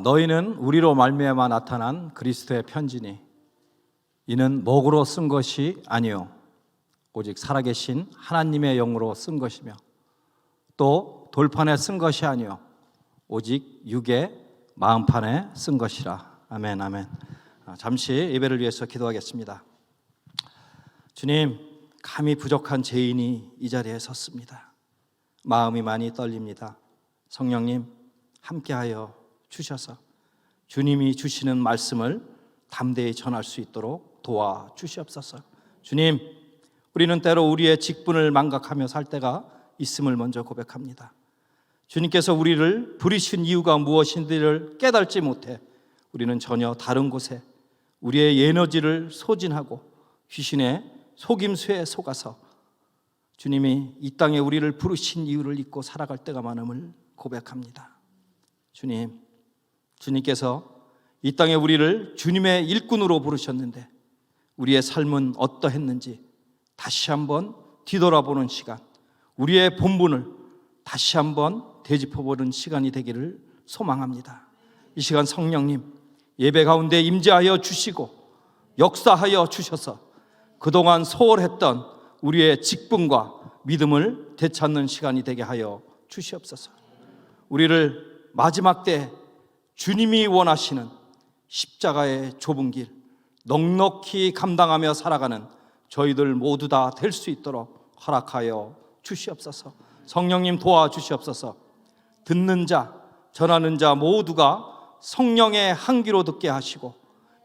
너희는 우리로 말미암아 나타난 그리스도의 편지니 이는 목으로 쓴 것이 아니요 오직 살아계신 하나님의 영으로 쓴 것이며 또 돌판에 쓴 것이 아니요 오직 육의 마음판에 쓴 것이라. 아멘, 아멘. 잠시 예배를 위해서 기도하겠습니다. 주님, 감히 부족한 죄인이 이 자리에 섰습니다. 마음이 많이 떨립니다. 성령님 함께하여 주셔서 주님이 주시는 말씀을 담대히 전할 수 있도록 도와주시옵소서. 주님, 우리는 때로 우리의 직분을 망각하며 살 때가 있음을 먼저 고백합니다. 주님께서 우리를 부르신 이유가 무엇인지를 깨닫지 못해 우리는 전혀 다른 곳에 우리의 에너지를 소진하고 귀신의 속임수에 속아서 주님이 이 땅에 우리를 부르신 이유를 잊고 살아갈 때가 많음을 고백합니다. 주님, 주님께서 이 땅에 우리를 주님의 일꾼으로 부르셨는데 우리의 삶은 어떠했는지 다시 한번 뒤돌아보는 시간, 우리의 본분을 다시 한번 되짚어보는 시간이 되기를 소망합니다. 이 시간 성령님 예배 가운데 임재하여 주시고 역사하여 주셔서 그동안 소홀했던 우리의 직분과 믿음을 되찾는 시간이 되게 하여 주시옵소서. 우리를 마지막 때 주님이 원하시는 십자가의 좁은 길 넉넉히 감당하며 살아가는 저희들 모두 다 될 수 있도록 허락하여 주시옵소서. 성령님 도와주시옵소서. 듣는 자, 전하는 자 모두가 성령의 향기로 듣게 하시고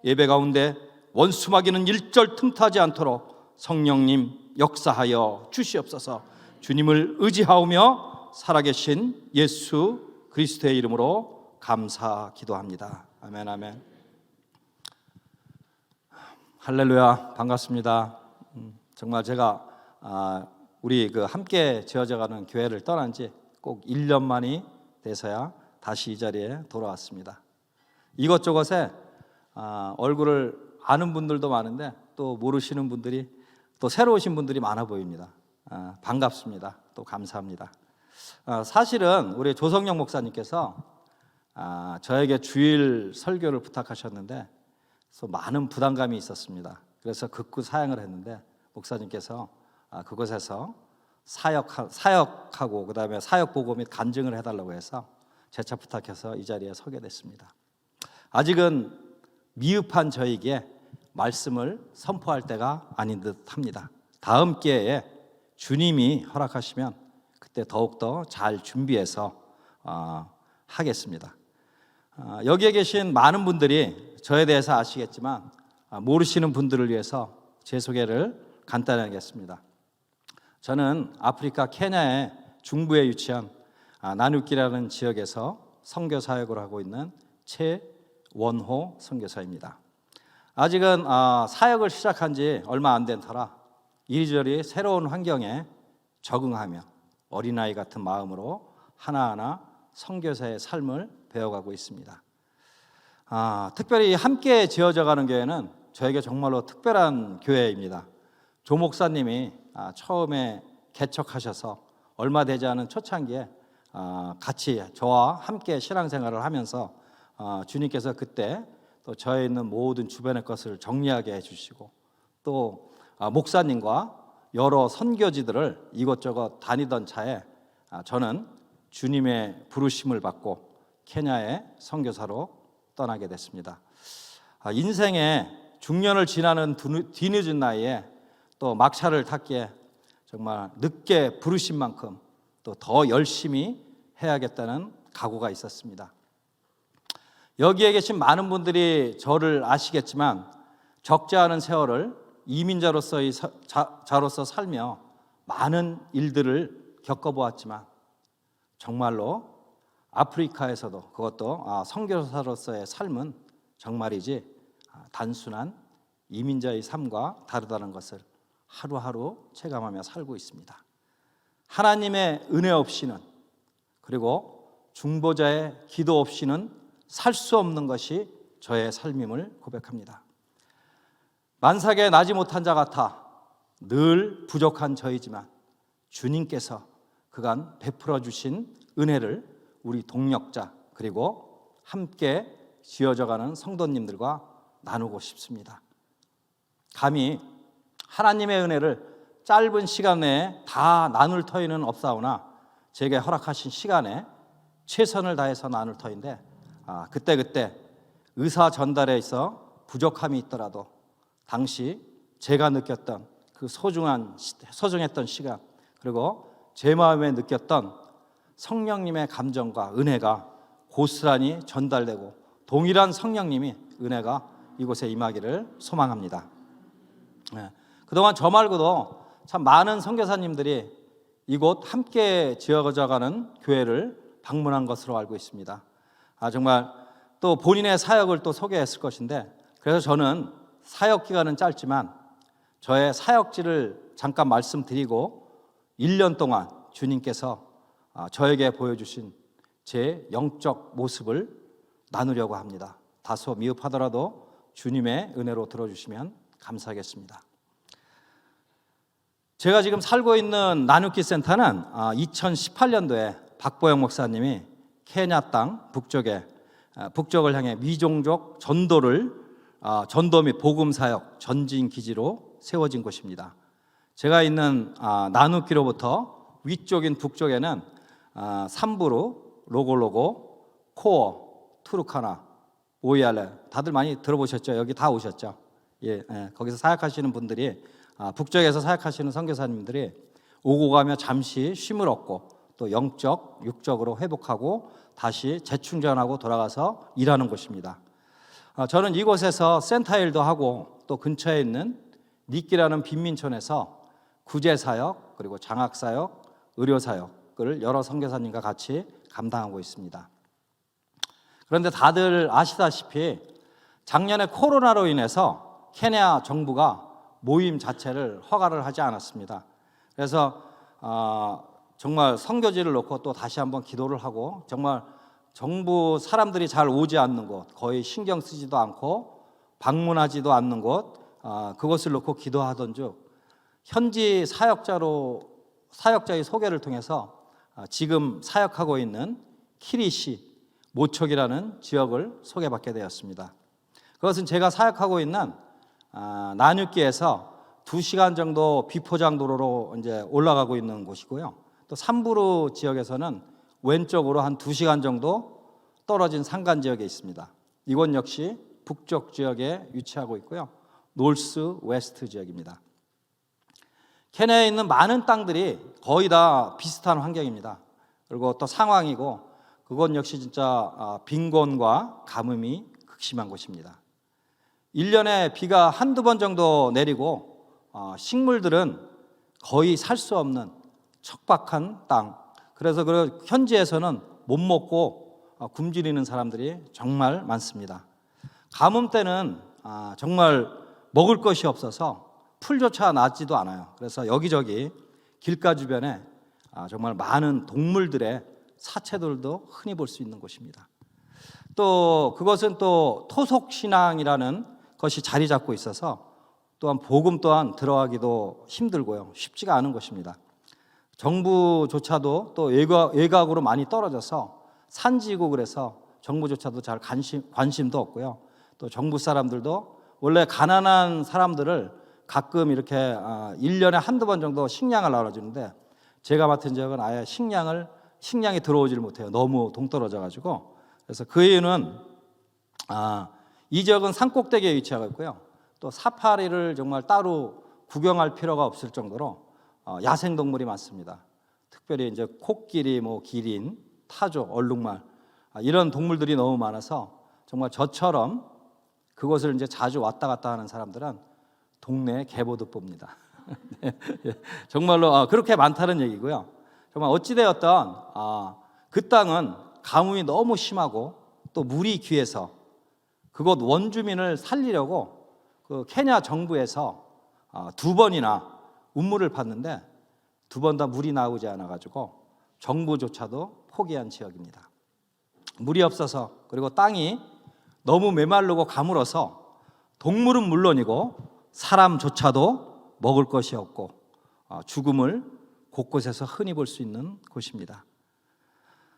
예배 가운데 원수마귀는 일절 틈타지 않도록 성령님 역사하여 주시옵소서. 주님을 의지하오며 살아계신 예수 그리스도의 이름으로 감사 기도합니다. 아멘, 아멘. 할렐루야, 반갑습니다. 정말 제가 우리 함께 지어져가는 교회를 떠난 지 꼭 1년 만이 돼서야 다시 이 자리에 돌아왔습니다. 이것저것에 얼굴을 아는 분들도 많은데 또 모르시는 분들이 또 새로 오신 분들이 많아 보입니다. 반갑습니다. 또 감사합니다. 사실은 우리 조성영 목사님께서 저에게 주일 설교를 부탁하셨는데 많은 부담감이 있었습니다. 그래서 극구 사양을 했는데 목사님께서 그곳에서 사역하고 그다음에 사역 보고 및 간증을 해달라고 해서 재차 부탁해서 이 자리에 서게 됐습니다. 아직은 미흡한 저에게 말씀을 선포할 때가 아닌 듯합니다. 다음 기회에 주님이 허락하시면 그때 더욱더 잘 준비해서 하겠습니다. 여기에 계신 많은 분들이 저에 대해서 아시겠지만 모르시는 분들을 위해서 제 소개를 간단히 하겠습니다. 저는 아프리카 케냐의 중부에 위치한 나누키라는 지역에서 선교 사역을 하고 있는 최원호 선교사입니다. 아직은 사역을 시작한 지 얼마 안 된 터라 이리저리 새로운 환경에 적응하며 어린아이 같은 마음으로 하나하나 선교사의 삶을 배워가고 있습니다. 특별히 함께 지어져가는 교회는 저에게 정말로 특별한 교회입니다. 조 목사님이 처음에 개척하셔서 얼마 되지 않은 초창기에 같이 저와 함께 신앙생활을 하면서 주님께서 그때 또 저에 있는 모든 주변의 것을 정리하게 해주시고 또 목사님과 여러 선교지들을 이곳저곳 다니던 차에 저는 주님의 부르심을 받고 케냐의 선교사로 떠나게 됐습니다. 인생의 중년을 지나는 뒤늦은 나이에 또 막차를 탔기에 정말 늦게 부르신 만큼 또 더 열심히 해야겠다는 각오가 있었습니다. 여기에 계신 많은 분들이 저를 아시겠지만 적지 않은 세월을 이민자로서 살며 많은 일들을 겪어보았지만 정말로 아프리카에서도 그것도 선교사로서의 삶은 정말이지 단순한 이민자의 삶과 다르다는 것을 하루하루 체감하며 살고 있습니다. 하나님의 은혜 없이는 그리고 중보자의 기도 없이는 살 수 없는 것이 저의 삶임을 고백합니다. 만삭에 나지 못한 자 같아 늘 부족한 저이지만 주님께서 그간 베풀어 주신 은혜를 우리 동력자 그리고 함께 지어져가는 성도님들과 나누고 싶습니다. 감히 하나님의 은혜를 짧은 시간 내에 다 나눌 터이는 없사오나 제게 허락하신 시간에 최선을 다해서 나눌 터인데 그때 의사 전달에 있어 부족함이 있더라도 당시 제가 느꼈던 그 소중했던 시간, 그리고 제 마음에 느꼈던 성령님의 감정과 은혜가 고스란히 전달되고 동일한 성령님이 은혜가 이곳에 임하기를 소망합니다. 그동안 저 말고도 참 많은 선교사님들이 이곳 함께 지어져가는 교회를 방문한 것으로 알고 있습니다. 정말 또 본인의 사역을 또 소개했을 것인데, 그래서 저는 사역 기간은 짧지만 저의 사역지를 잠깐 말씀드리고 1년 동안 주님께서 저에게 보여주신 제 영적 모습을 나누려고 합니다. 다소 미흡하더라도 주님의 은혜로 들어주시면 감사하겠습니다. 제가 지금 살고 있는 나누키 센터는 2018년도에 박보영 목사님이 케냐 땅 북쪽을 향해 미종족 전도 및 복음 사역 전진 기지로 세워진 곳입니다. 제가 있는 나누키로부터 위쪽인 북쪽에는 삼부르, 로골로고, 코어, 투르카나, 오이알레 다들 많이 들어보셨죠? 여기 다 오셨죠? 거기서 사역하시는 분들이 북쪽에서 사역하시는 선교사님들이 오고 가며 잠시 쉼을 얻고 또 영적, 육적으로 회복하고 다시 재충전하고 돌아가서 일하는 곳입니다. 저는 이곳에서 센터 일도 하고 또 근처에 있는 니끼라는 빈민촌에서 구제사역, 그리고 장학사역, 의료사역을 여러 선교사님과 같이 감당하고 있습니다. 그런데 다들 아시다시피 작년에 코로나로 인해서 케냐 정부가 모임 자체를 허가를 하지 않았습니다. 그래서 정말 선교지를 놓고 또 다시 한번 기도를 하고, 정말 정부 사람들이 잘 오지 않는 곳, 거의 신경 쓰지도 않고 방문하지도 않는 곳, 그것을 놓고 기도하던 중 현지 사역자의 소개를 통해서 지금 사역하고 있는 키리시 모촉이라는 지역을 소개받게 되었습니다. 그것은 제가 사역하고 있는 나누키에서 2시간 정도 비포장 도로로 이제 올라가고 있는 곳이고요. 또 삼부르 지역에서는 왼쪽으로 한 2시간 정도 떨어진 산간 지역에 있습니다. 이곳 역시 북쪽 지역에 위치하고 있고요. 노스 웨스트 지역입니다. 케냐에 있는 많은 땅들이 거의 다 비슷한 환경입니다. 그리고 또 상황이고, 그곳 역시 진짜 빈곤과 가뭄이 극심한 곳입니다. 1년에 비가 한두 번 정도 내리고 식물들은 거의 살 수 없는 척박한 땅, 그래서 현지에서는 못 먹고 굶주리는 사람들이 정말 많습니다. 가뭄 때는 정말 먹을 것이 없어서 풀조차 나지도 않아요. 그래서 여기저기 길가 주변에 정말 많은 동물들의 사체들도 흔히 볼 수 있는 곳입니다. 또 그것은 또 토속신앙이라는 것이 자리 잡고 있어서 또한 복음 또한 들어가기도 힘들고요. 쉽지가 않은 것입니다. 정부조차도 또 외곽으로 많이 떨어져서 산지고, 그래서 정부조차도 잘 관심도 없고요. 또 정부 사람들도 원래 가난한 사람들을 가끔 이렇게 1년에 한두 번 정도 식량을 나눠주는데, 제가 맡은 지역은 아예 식량이 들어오지를 못해요. 너무 동떨어져 가지고. 그래서 그 이유는 이 지역은 산꼭대기에 위치하고 있고요. 또 사파리를 정말 따로 구경할 필요가 없을 정도로 야생 동물이 많습니다. 특별히 이제 코끼리, 기린, 타조, 얼룩말 이런 동물들이 너무 많아서 정말 저처럼 그곳을 이제 자주 왔다 갔다 하는 사람들은 동네 개보듯 봅니다. 정말로 그렇게 많다는 얘기고요. 정말 어찌되었던 그 땅은 가뭄이 너무 심하고 또 물이 귀해서 그곳 원주민을 살리려고 그 케냐 정부에서 2번이나 운물을 팠는데 2번 다 물이 나오지 않아가지고 정부조차도 포기한 지역입니다. 물이 없어서, 그리고 땅이 너무 메마르고 가물어서 동물은 물론이고 사람조차도 먹을 것이 없고 죽음을 곳곳에서 흔히 볼 수 있는 곳입니다.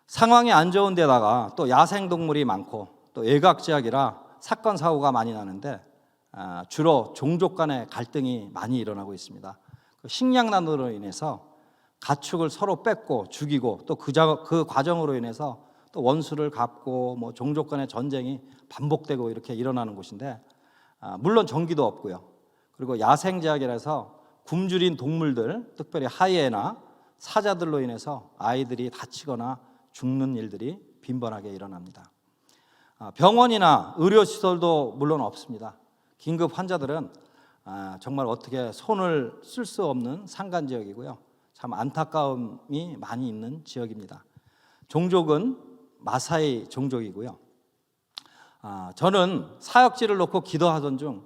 상황이 안 좋은 데다가 또 야생동물이 많고 또 외곽지역이라 사건 사고가 많이 나는데 주로 종족 간의 갈등이 많이 일어나고 있습니다. 식량난으로 인해서 가축을 서로 뺏고 죽이고 또 그 과정으로 인해서 또 원수를 갚고 뭐 종족 간의 전쟁이 반복되고 이렇게 일어나는 곳인데 물론 전기도 없고요. 그리고 야생제약이라서 굶주린 동물들, 특별히 하이에나 사자들로 인해서 아이들이 다치거나 죽는 일들이 빈번하게 일어납니다. 병원이나 의료시설도 물론 없습니다. 긴급 환자들은 정말 어떻게 손을 쓸 수 없는 산간지역이고요. 참 안타까움이 많이 있는 지역입니다. 종족은 마사이 종족이고요. 저는 사역지를 놓고 기도하던 중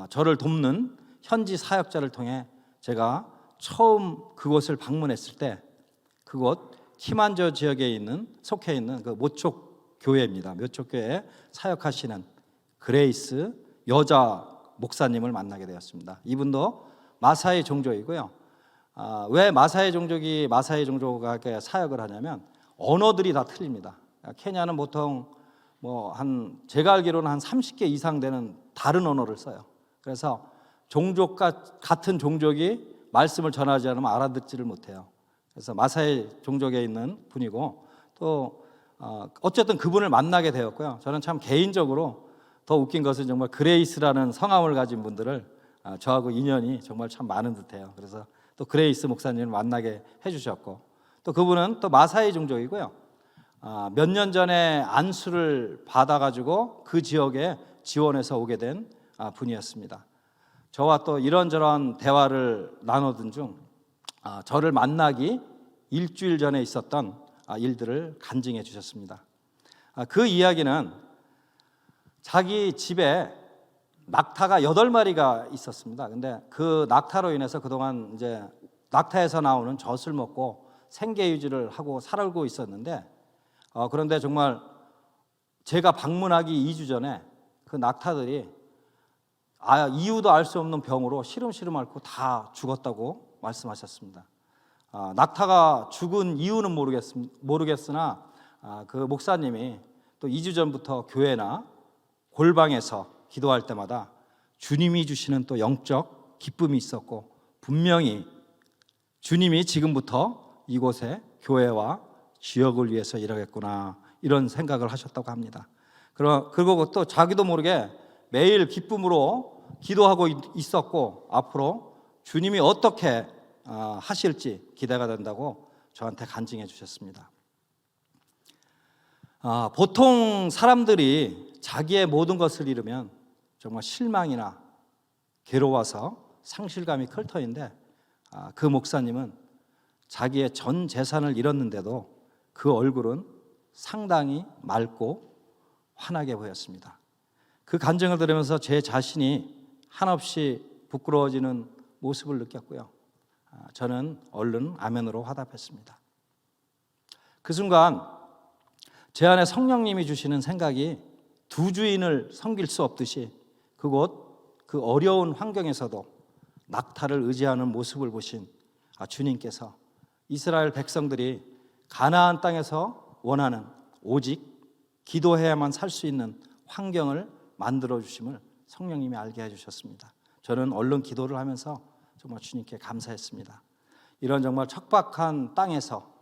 저를 돕는 현지 사역자를 통해 제가 처음 그곳을 방문했을 때 그곳 키만저 지역에 속해 있는 그 모촉 교회입니다. 모촉 교회에 사역하시는 그레이스 여자 목사님을 만나게 되었습니다. 이분도 마사이 종족이고요. 왜 마사이 종족에게 사역을 하냐면 언어들이 다 틀립니다. 케냐는 보통 제가 알기로는 한 30개 이상 되는 다른 언어를 써요. 그래서 같은 종족이 말씀을 전하지 않으면 알아듣지를 못해요. 그래서 마사이 종족에 있는 분이고 또 어쨌든 그분을 만나게 되었고요. 저는 참 개인적으로 더 웃긴 것은 정말 그레이스라는 성함을 가진 분들을 저하고 인연이 정말 참 많은 듯해요. 그래서 또 그레이스 목사님을 만나게 해주셨고 또 그분은 또 마사이 종족이고요. 몇 년 전에 안수를 받아가지고 그 지역에 지원해서 오게 된 분이었습니다. 저와 또 이런저런 대화를 나누던 중 저를 만나기 일주일 전에 있었던 일들을 간증해 주셨습니다. 그 이야기는 자기 집에 낙타가 8마리가 있었습니다. 근데 그 낙타로 인해서 그동안 이제 낙타에서 나오는 젖을 먹고 생계 유지를 하고 살고 있었는데 그런데 정말 제가 방문하기 2주 전에 그 낙타들이 이유도 알 수 없는 병으로 시름시름 앓고 다 죽었다고 말씀하셨습니다. 낙타가 죽은 이유는 모르겠으나 그 목사님이 또 2주 전부터 교회나 골방에서 기도할 때마다 주님이 주시는 또 영적 기쁨이 있었고 분명히 주님이 지금부터 이곳에 교회와 지역을 위해서 일하겠구나 이런 생각을 하셨다고 합니다. 그리고 또 자기도 모르게 매일 기쁨으로 기도하고 있었고 앞으로 주님이 어떻게 하실지 기대가 된다고 저한테 간증해 주셨습니다. 보통 사람들이 자기의 모든 것을 잃으면 정말 실망이나 괴로워서 상실감이 클 터인데 그 목사님은 자기의 전 재산을 잃었는데도 그 얼굴은 상당히 맑고 환하게 보였습니다. 그 간증을 들으면서 제 자신이 한없이 부끄러워지는 모습을 느꼈고요. 저는 얼른 아멘으로 화답했습니다. 그 순간 제 안에 성령님이 주시는 생각이 두 주인을 섬길 수 없듯이 그곳 그 어려운 환경에서도 낙타를 의지하는 모습을 보신 주님께서 이스라엘 백성들이 가나안 땅에서 원하는 오직 기도해야만 살 수 있는 환경을 만들어 주심을 성령님이 알게 해주셨습니다. 저는 얼른 기도를 하면서 정말 주님께 감사했습니다. 이런 정말 척박한 땅에서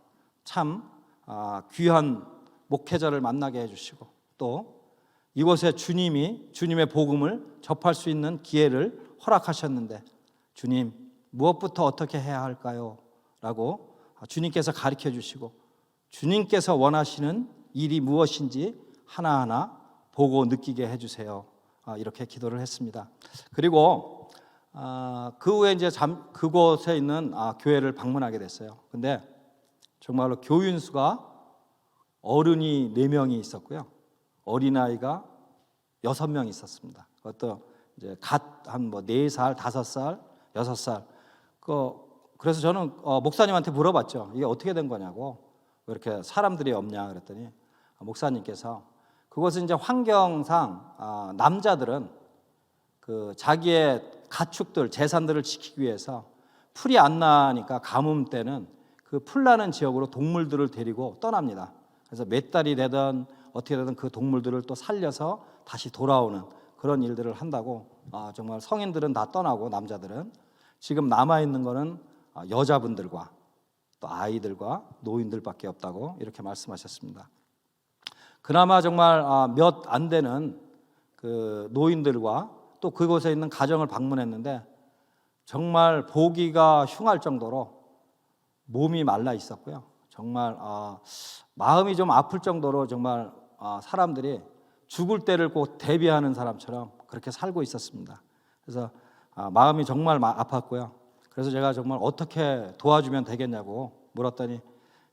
참 귀한 목회자를 만나게 해주시고 또 이곳에 주님의 복음을 접할 수 있는 기회를 허락하셨는데 주님 무엇부터 어떻게 해야 할까요? 라고 주님께서 가르쳐 주시고 주님께서 원하시는 일이 무엇인지 하나하나 보고 느끼게 해주세요. 이렇게 기도를 했습니다. 그리고 그 후에 이제 그곳에 있는 교회를 방문하게 됐어요. 근데 정말로 교인수가 어른이 4명이 있었고요. 어린아이가 6명 있었습니다. 그것도 이제 한 4살, 5살, 6살. 그래서 저는 목사님한테 물어봤죠. 이게 어떻게 된 거냐고. 왜 이렇게 사람들이 없냐 그랬더니 목사님께서 그것은 이제 환경상 남자들은 그 자기의 가축들, 재산들을 지키기 위해서 풀이 안 나니까 가뭄 때는 그 풀 나는 지역으로 동물들을 데리고 떠납니다. 그래서 몇 달이 되든 어떻게든 그 동물들을 또 살려서 다시 돌아오는 그런 일들을 한다고. 정말 성인들은 다 떠나고 남자들은 지금 남아있는 거는 여자분들과 또 아이들과 노인들밖에 없다고 이렇게 말씀하셨습니다. 그나마 정말 몇 안 되는 그 노인들과 또 그곳에 있는 가정을 방문했는데 정말 보기가 흉할 정도로 몸이 말라 있었고요. 정말 마음이 좀 아플 정도로 정말 사람들이 죽을 때를 꼭 대비하는 사람처럼 그렇게 살고 있었습니다. 그래서 마음이 정말 아팠고요. 그래서 제가 정말 어떻게 도와주면 되겠냐고 물었더니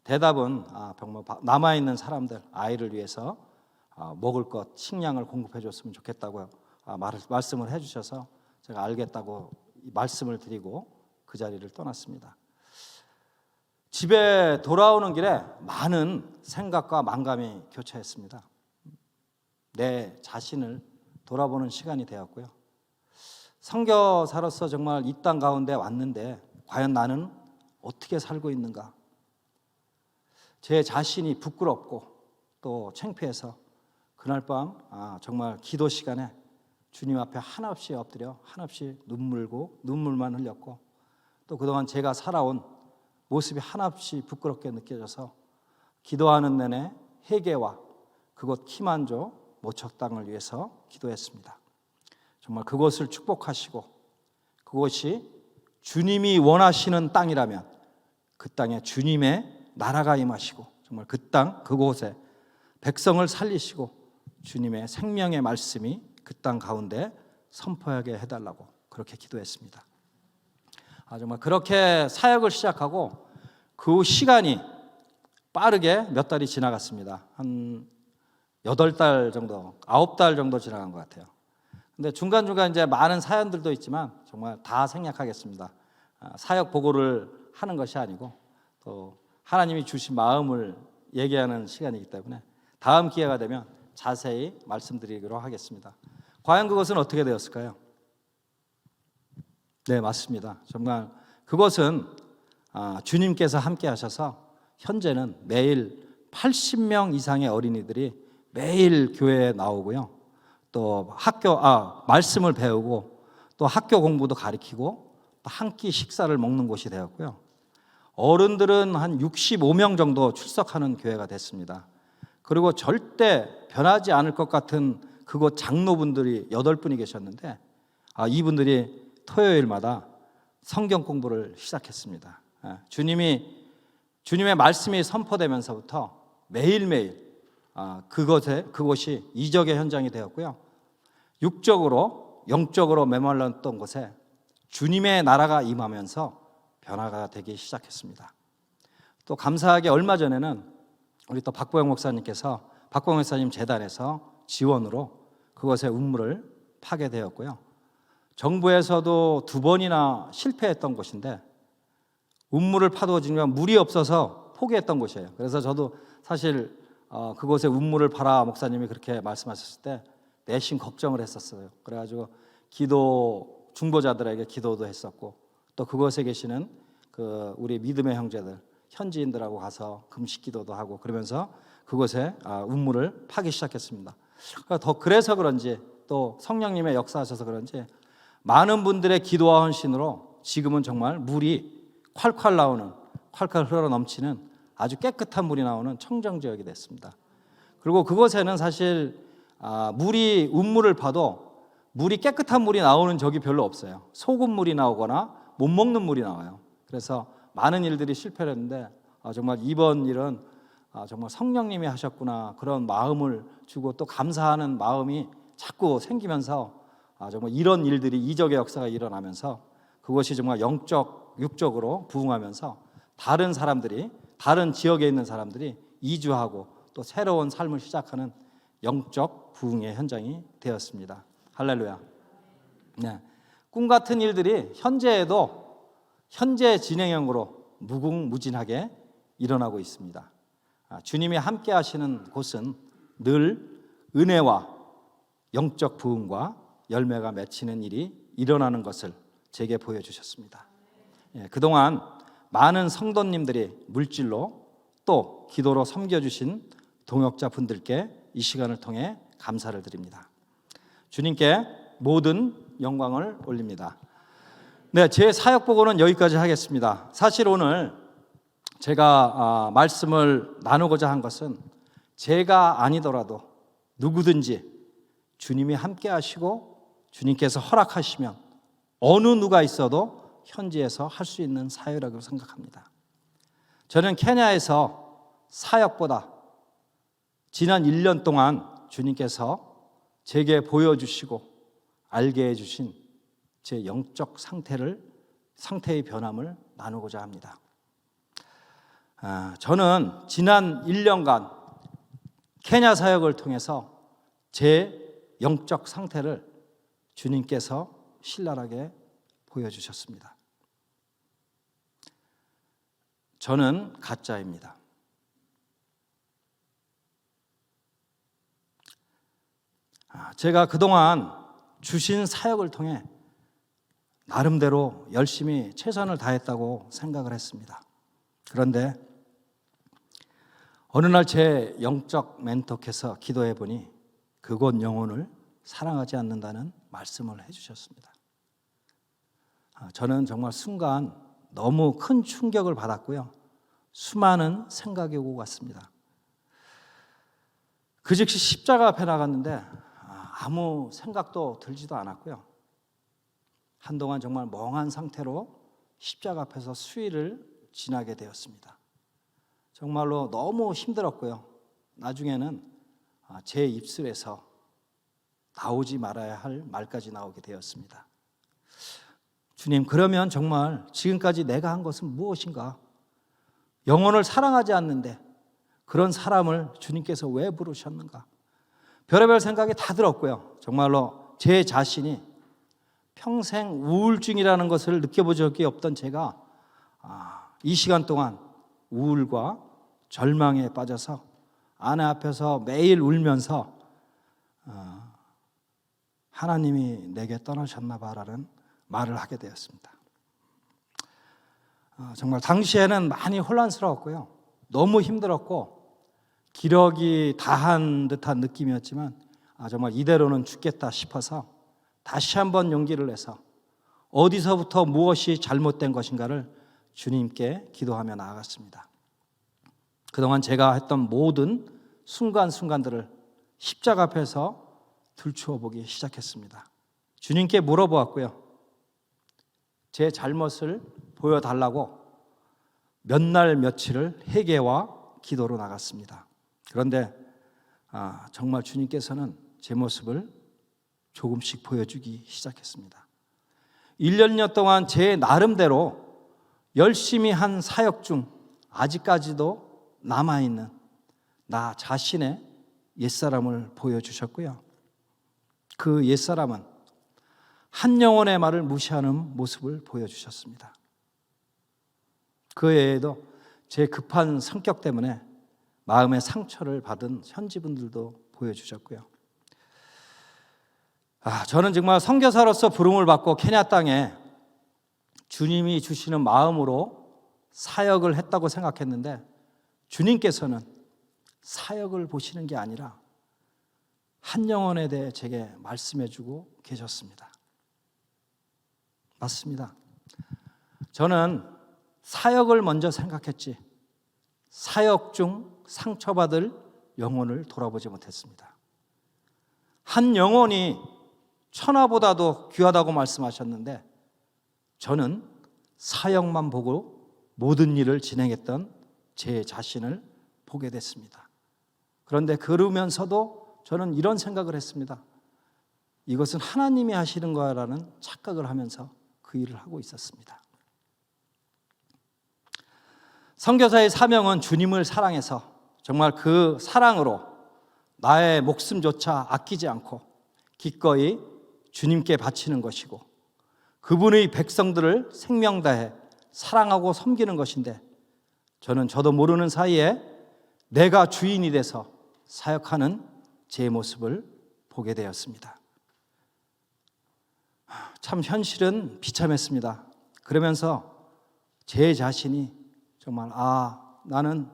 대답은 정말 남아있는 사람들, 아이를 위해서 먹을 것, 식량을 공급해 줬으면 좋겠다고 말씀을 해주셔서 제가 알겠다고 말씀을 드리고 그 자리를 떠났습니다. 집에 돌아오는 길에 많은 생각과 만감이 교차했습니다. 내 자신을 돌아보는 시간이 되었고요. 선교사로서 정말 이 땅 가운데 왔는데 과연 나는 어떻게 살고 있는가? 제 자신이 부끄럽고 또 창피해서 그날 밤 정말 기도 시간에 주님 앞에 한없이 엎드려 한없이 눈물만 흘렸고 또 그동안 제가 살아온 모습이 한없이 부끄럽게 느껴져서 기도하는 내내 회개와 그곳 키만조 모척 땅을 위해서 기도했습니다. 정말 그곳을 축복하시고 그곳이 주님이 원하시는 땅이라면 그 땅에 주님의 나라가 임하시고 정말 그 땅 그곳에 백성을 살리시고 주님의 생명의 말씀이 그 땅 가운데 선포하게 해달라고 그렇게 기도했습니다. 정말 그렇게 사역을 시작하고 그 시간이 빠르게 몇 달이 지나갔습니다. 한 8달 정도, 9달 정도 지나간 것 같아요. 근데 중간중간 이제 많은 사연들도 있지만 정말 다 생략하겠습니다. 사역 보고를 하는 것이 아니고 또 하나님이 주신 마음을 얘기하는 시간이기 때문에 다음 기회가 되면 자세히 말씀드리도록 하겠습니다. 과연 그것은 어떻게 되었을까요? 네, 맞습니다. 정말 그것은 주님께서 함께 하셔서 현재는 매일 80명 이상의 어린이들이 매일 교회에 나오고요. 또 말씀을 배우고 또 학교 공부도 가르치고 또 한 끼 식사를 먹는 곳이 되었고요. 어른들은 한 65명 정도 출석하는 교회가 됐습니다. 그리고 절대 변하지 않을 것 같은 그곳 장로분들이 8분이 계셨는데 이분들이 토요일마다 성경 공부를 시작했습니다. 주님의 말씀이 선포되면서부터 매일매일 그곳이 이적의 현장이 되었고요. 육적으로 영적으로 메말랐던 곳에 주님의 나라가 임하면서 변화가 되기 시작했습니다. 또 감사하게 얼마 전에는 우리 또 박보영 목사님 재단에서 지원으로 그것에 우물을 파게 되었고요. 정부에서도 2번이나 실패했던 곳인데 우물을 파도 지금 물이 없어서 포기했던 곳이에요. 그래서 저도 사실 그곳에 우물을 파라 목사님이 그렇게 말씀하셨을 때 내심 걱정을 했었어요. 그래가지고 중보자들에게 기도도 했었고 또 그곳에 계시는 우리 믿음의 형제들 현지인들하고 가서 금식 기도도 하고 그러면서 그곳에 우물을 파기 시작했습니다. 그래서 그런지 또 성령님의 역사하셔서 그런지 많은 분들의 기도와 헌신으로 지금은 정말 물이 콸콸 흘러 넘치는 아주 깨끗한 물이 나오는 청정 지역이 됐습니다. 그리고 그곳에는 사실 우물을 파도 물이 깨끗한 물이 나오는 적이 별로 없어요. 소금물이 나오거나 못 먹는 물이 나와요. 그래서 많은 일들이 실패를 했는데 정말 이번 일은 정말 성령님이 하셨구나 그런 마음을 주고 또 감사하는 마음이 자꾸 생기면서 정말 이런 일들이 이적의 역사가 일어나면서 그것이 정말 육적으로 부흥하면서 다른 지역에 있는 사람들이 이주하고 또 새로운 삶을 시작하는 영적 부흥의 현장이 되었습니다. 할렐루야. 네. 꿈 같은 일들이 현재 진행형으로 무궁무진하게 일어나고 있습니다. 주님이 함께 하시는 곳은 늘 은혜와 영적 부흥과 열매가 맺히는 일이 일어나는 것을 제게 보여주셨습니다. 그동안 많은 성도님들이 물질로 또 기도로 섬겨주신 동역자 분들께 이 시간을 통해 감사를 드립니다. 주님께 모든 영광을 올립니다. 네, 제 사역 보고는 여기까지 하겠습니다. 사실 오늘 제가 말씀을 나누고자 한 것은 제가 아니더라도 누구든지 주님이 함께 하시고 주님께서 허락하시면 어느 누가 있어도 현지에서 할 수 있는 사역이라고 생각합니다. 저는 케냐에서 사역보다 지난 1년 동안 주님께서 제게 보여주시고 알게 해주신 제 영적 상태의 변함을 나누고자 합니다. 저는 지난 1년간 케냐 사역을 통해서 제 영적 상태를 주님께서 신랄하게 보여주셨습니다. 저는 가짜입니다. 제가 그동안 주신 사역을 통해 나름대로 열심히 최선을 다했다고 생각을 했습니다. 그런데 어느 날 제 영적 멘토께서 기도해 보니 그곳 영혼을 사랑하지 않는다는 말씀을 해주셨습니다. 저는 정말 순간 너무 큰 충격을 받았고요. 수많은 생각이 오고 갔습니다. 그 즉시 십자가 앞에 나갔는데 아무 생각도 들지도 않았고요. 한동안 정말 멍한 상태로 십자가 앞에서 수일을 지나게 되었습니다. 정말로 너무 힘들었고요. 나중에는 제 입술에서 나오지 말아야 할 말까지 나오게 되었습니다. 주님, 그러면 정말 지금까지 내가 한 것은 무엇인가? 영혼을 사랑하지 않는데 그런 사람을 주님께서 왜 부르셨는가? 별의별 생각이 다 들었고요. 정말로 제 자신이 평생 우울증이라는 것을 느껴본 적이 없던 제가 이 시간 동안 우울과 절망에 빠져서 아내 앞에서 매일 울면서 하나님이 내게 떠나셨나 봐라는 말을 하게 되었습니다. 정말 당시에는 많이 혼란스러웠고요. 너무 힘들었고 기력이 다한 듯한 느낌이었지만 정말 이대로는 죽겠다 싶어서 다시 한번 용기를 내서 어디서부터 무엇이 잘못된 것인가를 주님께 기도하며 나아갔습니다. 그동안 제가 했던 모든 순간순간들을 십자가 앞에서 들추어 보기 시작했습니다. 주님께 물어보았고요. 제 잘못을 보여달라고 몇 날 며칠을 회개와 기도로 나갔습니다. 그런데 정말 주님께서는 제 모습을 조금씩 보여주기 시작했습니다. 1년여 동안 제 나름대로 열심히 한 사역 중 아직까지도 남아있는 나 자신의 옛사람을 보여주셨고요. 그 옛사람은 한 영혼의 말을 무시하는 모습을 보여주셨습니다. 그 외에도 제 급한 성격 때문에 마음의 상처를 받은 현지분들도 보여주셨고요. 저는 정말 선교사로서 부름을 받고 케냐 땅에 주님이 주시는 마음으로 사역을 했다고 생각했는데 주님께서는 사역을 보시는 게 아니라 한 영혼에 대해 제게 말씀해주고 계셨습니다. 맞습니다. 저는 사역을 먼저 생각했지 사역 중 상처받을 영혼을 돌아보지 못했습니다. 한 영혼이 천하보다도 귀하다고 말씀하셨는데 저는 사역만 보고 모든 일을 진행했던 제 자신을 보게 됐습니다. 그런데 그러면서도 저는 이런 생각을 했습니다. 이것은 하나님이 하시는 거라는 착각을 하면서 그 일을 하고 있었습니다. 선교사의 사명은 주님을 사랑해서 정말 그 사랑으로 나의 목숨조차 아끼지 않고 기꺼이 주님께 바치는 것이고 그분의 백성들을 생명 다해 사랑하고 섬기는 것인데 저는 저도 모르는 사이에 내가 주인이 돼서 사역하는 제 모습을 보게 되었습니다. 참 현실은 비참했습니다. 그러면서 제 자신이 정말 나는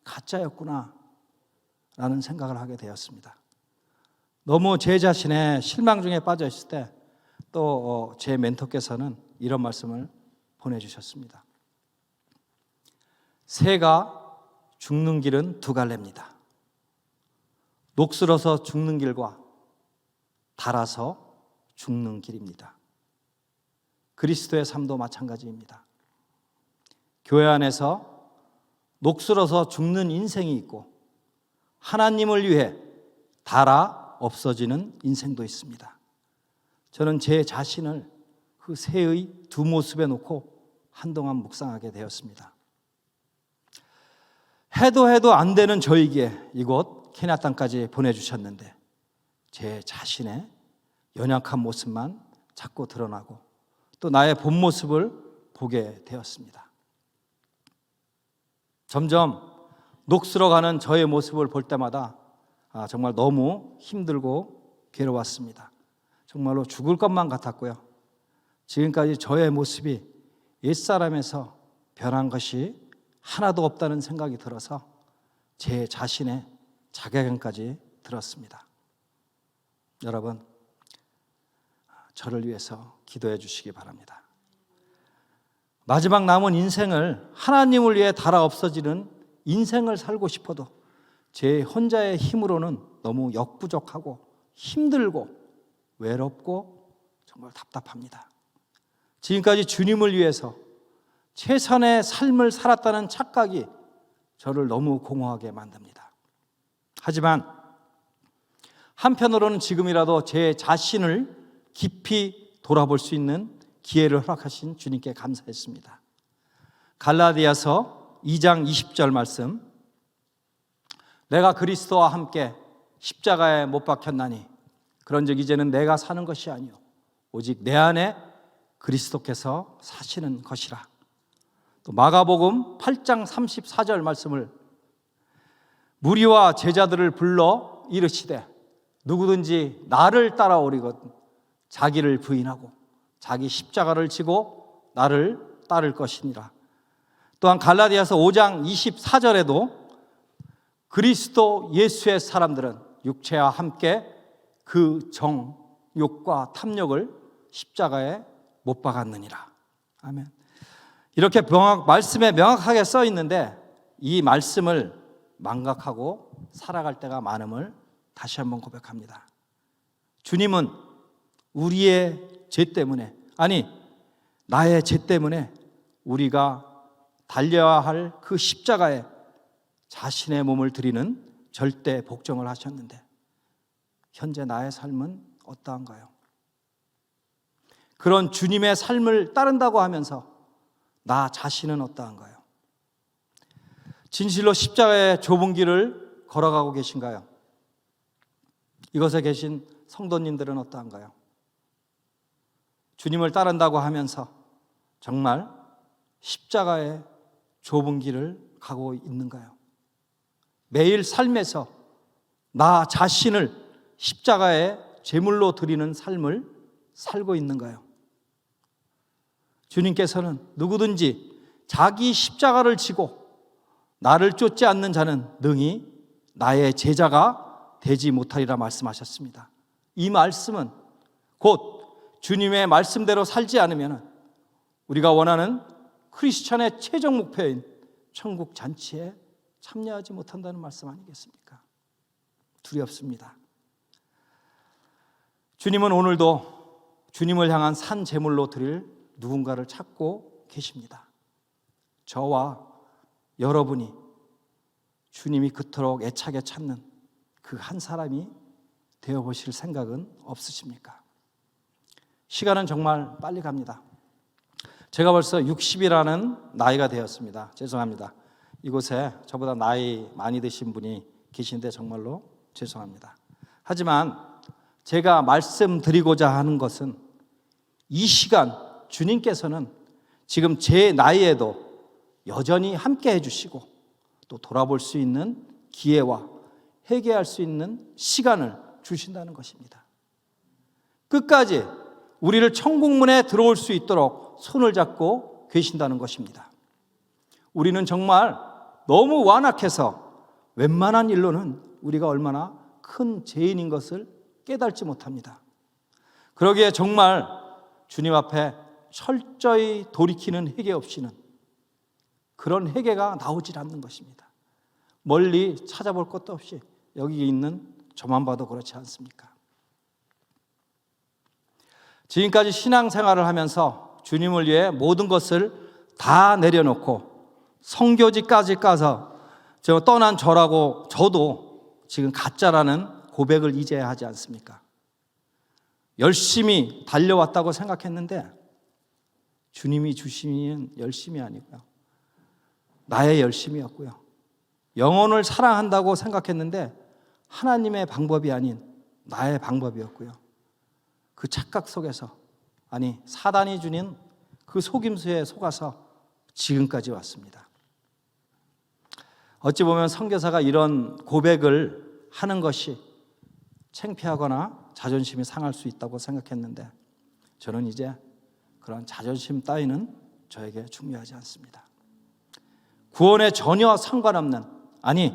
가짜였구나 라는 생각을 하게 되었습니다. 너무 제 자신의 실망 중에 빠져 있을 때 또 제 멘토께서는 이런 말씀을 보내주셨습니다. 새가 죽는 길은 두 갈래입니다. 녹슬어서 죽는 길과 닳아서 죽는 길입니다. 그리스도의 삶도 마찬가지입니다. 교회 안에서 녹슬어서 죽는 인생이 있고 하나님을 위해 닳아 없어지는 인생도 있습니다. 저는 제 자신을 그 새의 두 모습에 놓고 한동안 묵상하게 되었습니다. 해도 안 되는 저에게 이곳 케냐 땅까지 보내주셨는데 제 자신의 연약한 모습만 자꾸 드러나고 또 나의 본 모습을 보게 되었습니다. 점점 녹슬어가는 저의 모습을 볼 때마다 정말 너무 힘들고 괴로웠습니다. 정말로 죽을 것만 같았고요. 지금까지 저의 모습이 옛사람에서 변한 것이 하나도 없다는 생각이 들어서 제 자신의 자괴감까지 들었습니다. 여러분, 저를 위해서 기도해 주시기 바랍니다. 마지막 남은 인생을 하나님을 위해 닳아 없어지는 인생을 살고 싶어도 제 혼자의 힘으로는 너무 역부족하고 힘들고 외롭고 정말 답답합니다. 지금까지 주님을 위해서 최선의 삶을 살았다는 착각이 저를 너무 공허하게 만듭니다. 하지만 한편으로는 지금이라도 제 자신을 깊이 돌아볼 수 있는 기회를 허락하신 주님께 감사했습니다. 갈라디아서 2장 20절 말씀, 내가 그리스도와 함께 십자가에 못 박혔나니 그런즉 이제는 내가 사는 것이 아니요 오직 내 안에 그리스도께서 사시는 것이라. 또 마가복음 8장 34절 말씀을, 무리와 제자들을 불러 이르시되 누구든지 나를 따라오리거든 자기를 부인하고 자기 십자가를 지고 나를 따를 것이니라. 또한 갈라디아서 5장 24절에도 그리스도 예수의 사람들은 육체와 함께 그 정욕과 탐욕을 십자가에 못 박았느니라. 아멘. 이렇게 말씀에 명확하게 써 있는데 이 말씀을 망각하고 살아갈 때가 많음을 다시 한번 고백합니다. 주님은 우리의 죄 때문에, 아니 나의 죄 때문에 우리가 달려야 할 그 십자가에 자신의 몸을 드리는 절대 복종을 하셨는데 현재 나의 삶은 어떠한가요? 그런 주님의 삶을 따른다고 하면서 나 자신은 어떠한가요? 진실로 십자가의 좁은 길을 걸어가고 계신가요? 이곳에 계신 성도님들은 어떠한가요? 주님을 따른다고 하면서 정말 십자가의 좁은 길을 가고 있는가요? 매일 삶에서 나 자신을 십자가에 제물로 드리는 삶을 살고 있는가요? 주님께서는 누구든지 자기 십자가를 지고 나를 쫓지 않는 자는 능히 나의 제자가 되지 못하리라 말씀하셨습니다. 이 말씀은 곧 주님의 말씀대로 살지 않으면 우리가 원하는 크리스천의 최종 목표인 천국 잔치에 참여하지 못한다는 말씀 아니겠습니까? 두렵습니다. 주님은 오늘도 주님을 향한 산 제물로 드릴 누군가를 찾고 계십니다. 저와 여러분이 주님이 그토록 애착에 찾는 그 한 사람이 되어보실 생각은 없으십니까? 시간은 정말 빨리 갑니다. 제가 벌써 60이라는 나이가 되었습니다. 죄송합니다. 이곳에 저보다 나이 많이 드신 분이 계신데 정말로 죄송합니다. 하지만 제가 말씀드리고자 하는 것은 이 시간 주님께서는 지금 제 나이에도 여전히 함께 해주시고 또 돌아볼 수 있는 기회와 회개할 수 있는 시간을 주신다는 것입니다. 끝까지 우리를 천국문에 들어올 수 있도록 손을 잡고 계신다는 것입니다. 우리는 정말 너무 완악해서 웬만한 일로는 우리가 얼마나 큰 죄인인 것을 깨닫지 못합니다. 그러기에 정말 주님 앞에 철저히 돌이키는 회개 없이는 그런 회개가 나오질 않는 것입니다. 멀리 찾아볼 것도 없이 여기 있는 저만 봐도 그렇지 않습니까? 지금까지 신앙생활을 하면서 주님을 위해 모든 것을 다 내려놓고 성교지까지 가서 떠난 저도 지금 가짜라는 고백을 이제야 하지 않습니까? 열심히 달려왔다고 생각했는데 주님이 주시는 열심이 아니고요, 나의 열심이었고요, 영혼을 사랑한다고 생각했는데 하나님의 방법이 아닌 나의 방법이었고요, 그 착각 속에서, 아니 사단이 주는 그 속임수에 속아서 지금까지 왔습니다. 어찌 보면 선교사가 이런 고백을 하는 것이 창피하거나 자존심이 상할 수 있다고 생각했는데 저는 이제 그런 자존심 따위는 저에게 중요하지 않습니다. 구원에 전혀 상관없는, 아니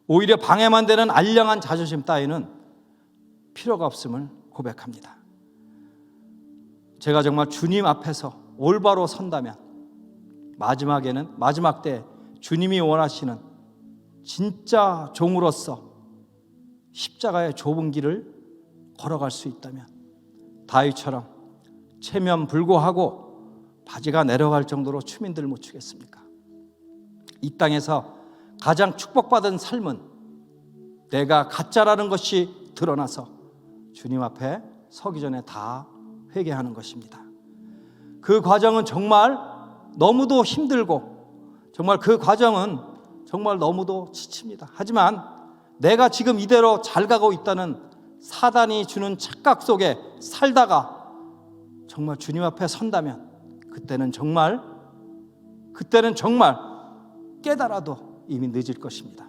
오히려 방해만 되는 알량한 자존심 따위는 필요가 없음을 고백합니다. 제가 정말 주님 앞에서 올바로 선다면 마지막 때 주님이 원하시는 진짜 종으로서 십자가의 좁은 길을 걸어갈 수 있다면 다윗처럼 체면 불구하고 바지가 내려갈 정도로 추민들 못 추겠습니까? 이 땅에서 가장 축복받은 삶은 내가 가짜라는 것이 드러나서 주님 앞에 서기 전에 다 회개하는 것입니다. 그 과정은 정말 너무도 힘들고 정말 그 과정은 정말 너무도 지칩니다. 하지만 내가 지금 이대로 잘 가고 있다는 사단이 주는 착각 속에 살다가 정말 주님 앞에 선다면 그때는 정말 깨달아도 이미 늦을 것입니다.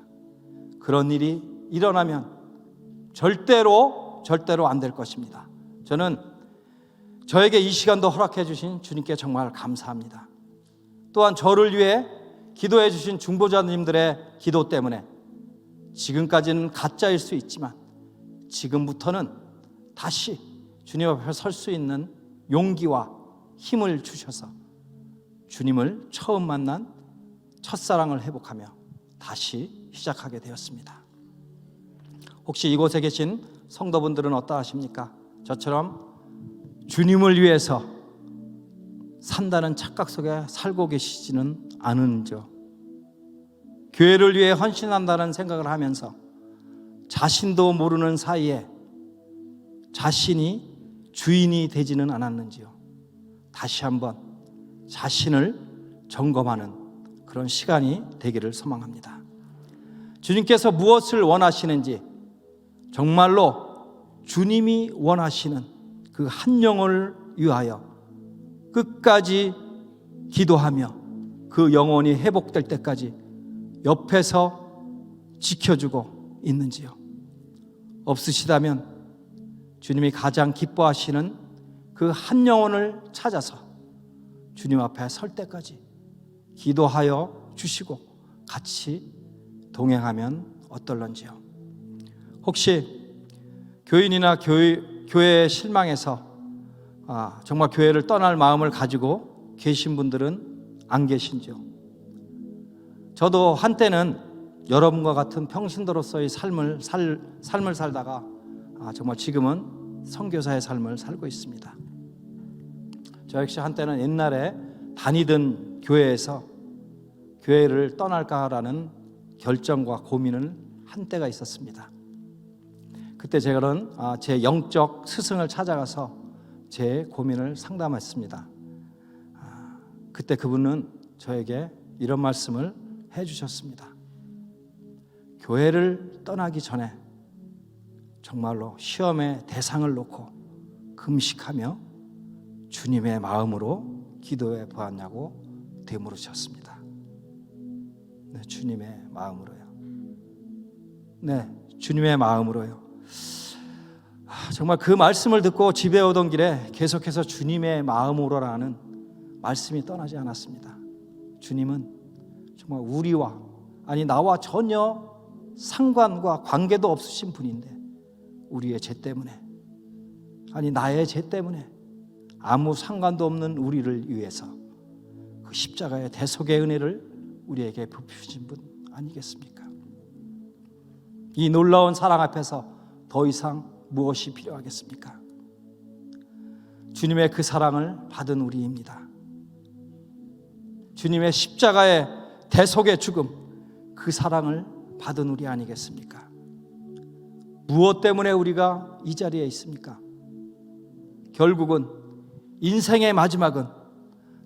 그런 일이 일어나면 절대로 안 될 것입니다. 저는 저에게 이 시간도 허락해 주신 주님께 정말 감사합니다. 또한 저를 위해 기도해 주신 중보자님들의 기도 때문에 지금까지는 가짜일 수 있지만 지금부터는 다시 주님 앞에 설 수 있는 용기와 힘을 주셔서 주님을 처음 만난 첫사랑을 회복하며 다시 시작하게 되었습니다. 혹시 이곳에 계신 성도분들은 어떠하십니까? 저처럼 주님을 위해서 산다는 착각 속에 살고 계시지는 않은지요? 교회를 위해 헌신한다는 생각을 하면서 자신도 모르는 사이에 자신이 주인이 되지는 않았는지요? 다시 한번 자신을 점검하는 그런 시간이 되기를 소망합니다. 주님께서 무엇을 원하시는지 정말로 주님이 원하시는 그 한 영혼을 위하여 끝까지 기도하며 그 영혼이 회복될 때까지 옆에서 지켜주고 있는지요? 없으시다면 주님이 가장 기뻐하시는 그 한 영혼을 찾아서 주님 앞에 설 때까지 기도하여 주시고 같이 동행하면 어떨런지요? 혹시 교인이나 교회에 실망해서 정말 교회를 떠날 마음을 가지고 계신 분들은 안 계신지요? 저도 한때는 여러분과 같은 평신도로서의 삶을 살다가 정말 지금은 선교사의 삶을 살고 있습니다. 저 역시 한때는 옛날에 다니던 교회에서 교회를 떠날까라는 결정과 고민을 한 때가 있었습니다. 그때 저는 제 영적 스승을 찾아가서 제 고민을 상담했습니다. 그때 그분은 저에게 이런 말씀을 해주셨습니다. 교회를 떠나기 전에 정말로 시험의 대상을 놓고 금식하며 주님의 마음으로 기도해 보았냐고 되물으셨습니다. 네, 주님의 마음으로요. 네, 주님의 마음으로요. 정말 그 말씀을 듣고 집에 오던 길에 계속해서 주님의 마음으로라는 말씀이 떠나지 않았습니다. 주님은 정말 나와 전혀 상관과 관계도 없으신 분인데 우리의 죄 때문에, 아니 나의 죄 때문에 아무 상관도 없는 우리를 위해서 그 십자가의 대속의 은혜를 우리에게 베푸신 분 아니겠습니까? 이 놀라운 사랑 앞에서 더 이상 무엇이 필요하겠습니까? 주님의 그 사랑을 받은 우리입니다. 주님의 십자가의 대속의 죽음, 그 사랑을 받은 우리 아니겠습니까? 무엇 때문에 우리가 이 자리에 있습니까? 결국은 인생의 마지막은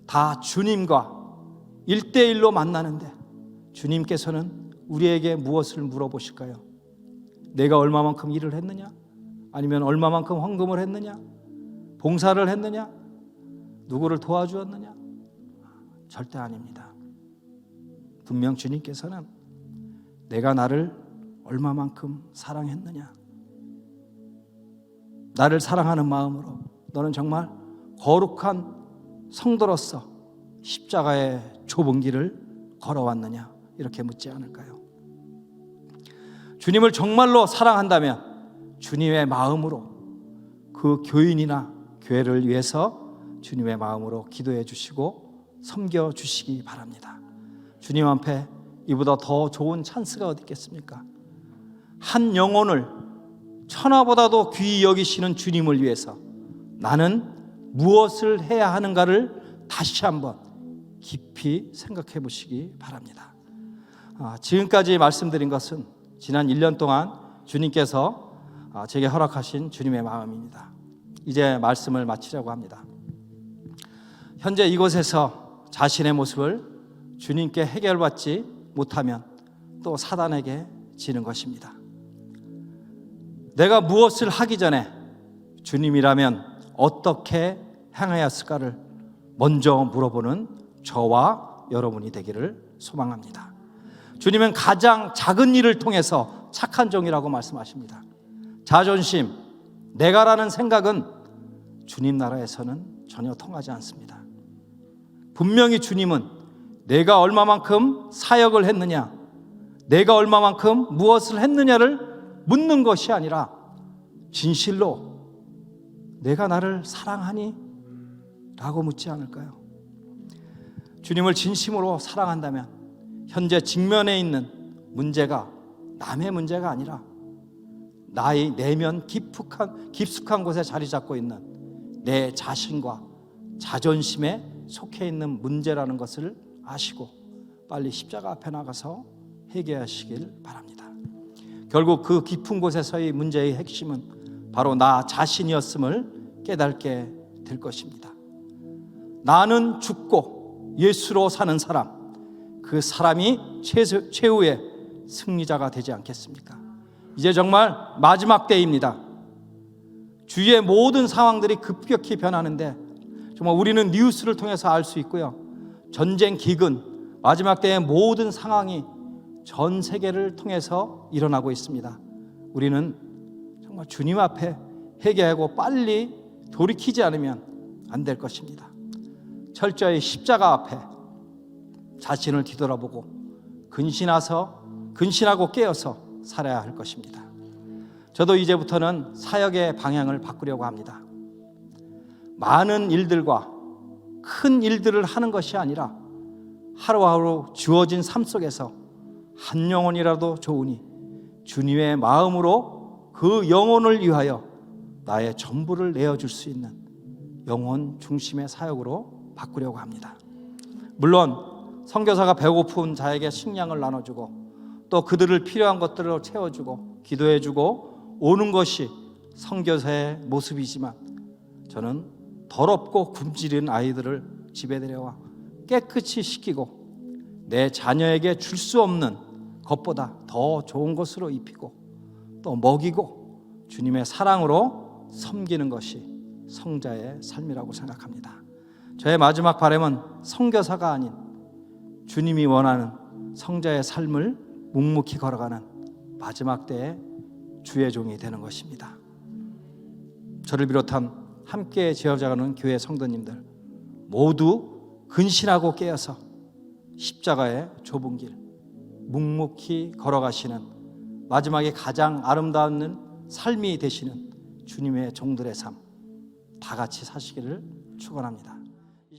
다 주님과 1대1로 만나는데 주님께서는 우리에게 무엇을 물어보실까요? 내가 얼마만큼 일을 했느냐? 아니면 얼마만큼 헌금을 했느냐? 봉사를 했느냐? 누구를 도와주었느냐? 절대 아닙니다. 분명 주님께서는 내가 나를 얼마만큼 사랑했느냐? 나를 사랑하는 마음으로 너는 정말 거룩한 성도로서 십자가의 좁은 길을 걸어왔느냐? 이렇게 묻지 않을까요? 주님을 정말로 사랑한다면 주님의 마음으로 그 교인이나 교회를 위해서 주님의 마음으로 기도해 주시고 섬겨 주시기 바랍니다. 주님 앞에 이보다 더 좋은 찬스가 어디 있겠습니까? 한 영혼을 천하보다도 귀히 여기시는 주님을 위해서 나는 무엇을 해야 하는가를 다시 한번 깊이 생각해 보시기 바랍니다. 지금까지 말씀드린 것은 지난 1년 동안 주님께서 제게 허락하신 주님의 마음입니다. 이제 말씀을 마치려고 합니다. 현재 이곳에서 자신의 모습을 주님께 해결받지 못하면 또 사단에게 지는 것입니다. 내가 무엇을 하기 전에 주님이라면 어떻게 행해야 했을까를 먼저 물어보는 저와 여러분이 되기를 소망합니다. 주님은 가장 작은 일을 통해서 착한 종이라고 말씀하십니다. 자존심, 내가라는 생각은 주님 나라에서는 전혀 통하지 않습니다. 분명히 주님은 내가 얼마만큼 사역을 했느냐, 내가 얼마만큼 무엇을 했느냐를 묻는 것이 아니라 진실로 내가 나를 사랑하니? 라고 묻지 않을까요? 주님을 진심으로 사랑한다면 현재 직면에 있는 문제가 남의 문제가 아니라 나의 내면 깊숙한 곳에 자리 잡고 있는 내 자신과 자존심에 속해 있는 문제라는 것을 아시고 빨리 십자가 앞에 나가서 해결하시길 바랍니다. 결국 그 깊은 곳에서의 문제의 핵심은 바로 나 자신이었음을 깨닫게 될 것입니다. 나는 죽고 예수로 사는 사람, 그 사람이 최후의 승리자가 되지 않겠습니까? 이제 정말 마지막 때입니다. 주위의 모든 상황들이 급격히 변하는데 정말 우리는 뉴스를 통해서 알 수 있고요. 전쟁, 기근, 마지막 때의 모든 상황이 전 세계를 통해서 일어나고 있습니다. 우리는 정말 주님 앞에 회개하고 빨리 돌이키지 않으면 안 될 것입니다. 철저히 십자가 앞에 자신을 뒤돌아보고 근신하고 깨어서 살아야 할 것입니다. 저도 이제부터는 사역의 방향을 바꾸려고 합니다. 많은 일들과 큰 일들을 하는 것이 아니라 하루하루 주어진 삶 속에서 한 영혼이라도 좋으니 주님의 마음으로 그 영혼을 위하여 나의 전부를 내어줄 수 있는 영혼 중심의 사역으로 바꾸려고 합니다. 물론 선교사가 배고픈 자에게 식량을 나눠주고 또 그들을 필요한 것들을 채워주고 기도해주고 오는 것이 선교사의 모습이지만 저는 더럽고 굶주린 아이들을 집에 데려와 깨끗이 씻기고 내 자녀에게 줄 수 없는 것보다 더 좋은 것으로 입히고 또 먹이고 주님의 사랑으로 섬기는 것이 성자의 삶이라고 생각합니다. 저의 마지막 바람은 선교사가 아닌 주님이 원하는 성자의 삶을 묵묵히 걸어가는 마지막 때의 주의 종이 되는 것입니다. 저를 비롯한 함께 지어가는 교회 성도님들 모두 근신하고 깨어서 십자가의 좁은 길 묵묵히 걸어가시는 마지막에 가장 아름다운 삶이 되시는 주님의 종들의 삶 다 같이 사시기를 축원합니다.